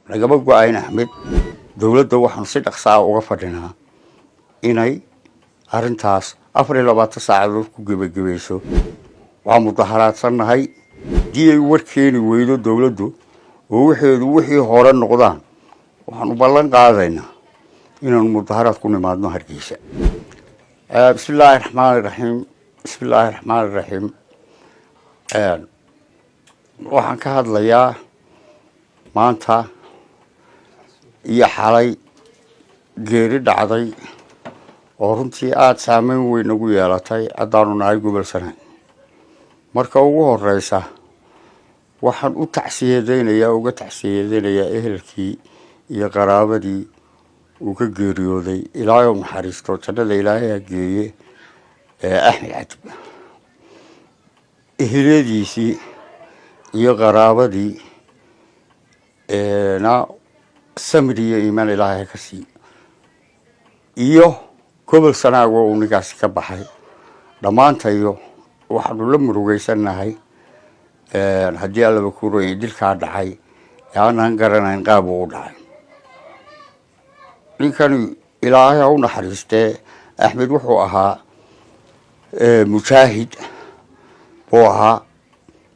lagama go'ayn Axmed dawladda waxaan si dhaqso ah uga fadhinaa inay arintaas 24 saacadood ku gabagabayso waa mudaharaadsannahay dii warkeeni weydo dawladdu oo wixii hore noqdaan waxaan u ballan qaadaynaa inaan mudaharaad ku nimaadno Hargeysa. bismillaahir rahmaanir rahiim waxaan ka hadlayaa maanta iyo xalay geeri dhacday oo runtii aad saameyn weyn ugu yeelatay haddaanu nahay gobol Sanaag. marka ugu horeysa waxaan u tacsiyadeynayaa ehelkii iyo qaraabadii uu ka geeriyooday Ilaahay u naxariisto jannada Ilaahay ha geeye Axmed Cadib eheladiisii iyo qaraabadii na samir iyo iimaan Ilaahay ka sii iyo gobol Sanaag oo ninkaas ka baxay dhamaantayo waxaanu la murugeysanahay haddii alla ku rooyay dilka dhacay yaanaan garanayn qaab uu dhacay. ninkan Ilaahay u naxariistay Axmed wuxuu ahaa mujaahid oo ahaa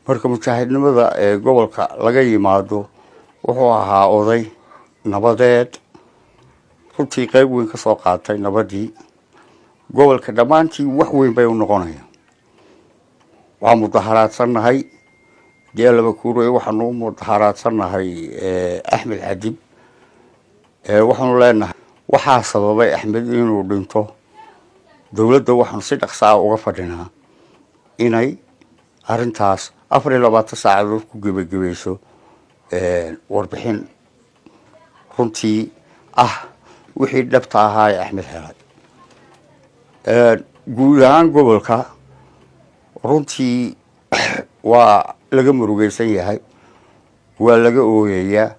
marka mujaahidnimada gobolka laga yimaado wuxuu ahaa oday nabadeed runtii qayb weyn ka soo qaatay nabadii gobolka dhamaantii wax weyn bay u noqonayaan. waa mudaharaadsannahay dee laba kuuray waxaanu u mudaharaadsannahay Axmed Cadib waxaanu leenahay waxaa sababay Axmed inuu dhinto dawladda waxaan si dhaqso ah uga fadhinaa inay arintaas 24 saacadood ku gabagabayso warbixin runtii ah wixii dhabta ahaa ee Axmed helay guud ahaan gobolka runtii waa laga murugeysan yahay waa laga ooyayaa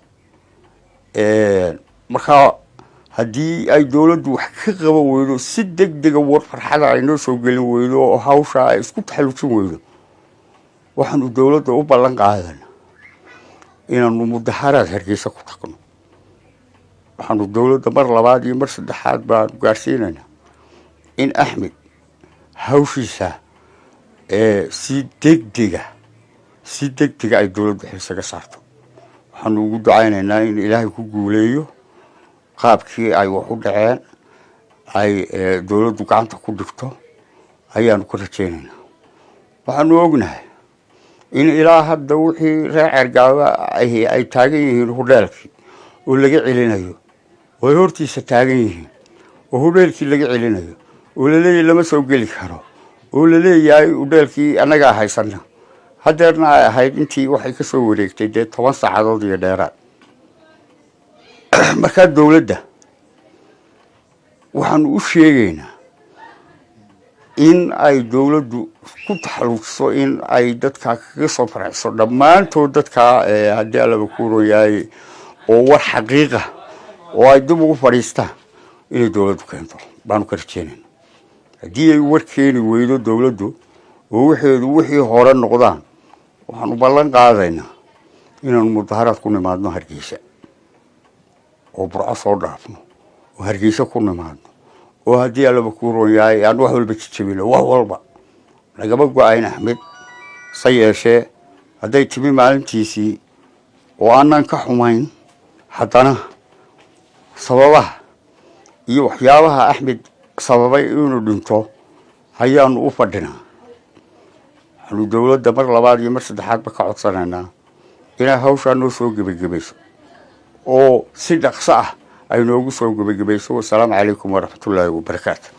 marka haddii ay dawladdu wax ka qaban weydo si degdeg ah war farxad ay noo soo gelin weydo oo hawsha ay isku taxalluujin weydo waxaanu dawladda u ballan qaadana inaanu mudaharaad Hargeysa ku tagno. waxaanu dawladda mar labaad iyo mar saddexaad baan gaarsiinaynaa in Axmed hawshiisa si degdeg ay dawladdu xilsaga saarto. waxaanu ugu ducaynaynaa in Ilaahay ku guuleeyo qaabkii ay wax u dhaceen ay dawladdu gacanta ku dhigto ayaanu ku rajaynaynaa. waxaanu ognahay in ilaa hadda wixii reer Cergaaba ay taagan yihiin hudheelkii oo laga celinayo oo hortiisa taagan yihiin oo hudheelkii laga celinayo oo la leeyahay lama soo geli karo oo la leeyahay hudheelkii anaga haysana hadeerna ay ahayd intii waxay ka soo wareegtay 10 saacadood iyo dheeraad. marka dawladda waxaan u sheegaynaa in ay dawladdu ku taxalluujiso in ay dadka kaga soo farxiso dhammaantood dadka haddii alla ku rooyay oo war xaqiiqa oo ay dib ugu fadhiistaan inay dawladdu keento baan ka rajaynaynaa. haddii ay warkeeni weydo dawladdu oo wixii hore noqdaan waxaan u ballan qaadaynaa inaan mudaharaad ku nimaadno Hargeysa oo burco soo dhaafno oo Hargeysa ku nimaadno oo haddii alla ku rooyay aan wax walba jijibino wax walba lagama go'ayn Axmed sayeeshee hadday timi maalintiisii oo aanan ka xumayn haddana sababaha iyo waxyaabaha Axmed sababay inuu dhinto ayaanu u fadhinaa. waxaanu dawladda mar labaad iyo mar saddexaad ka codsanaynaa inay hawshaa noo soo gabagabayso oo si dhaqso ah ay noogu soo gabagabayso. wassalaamu calaykum waraxmatullaahi wabarakaatuh.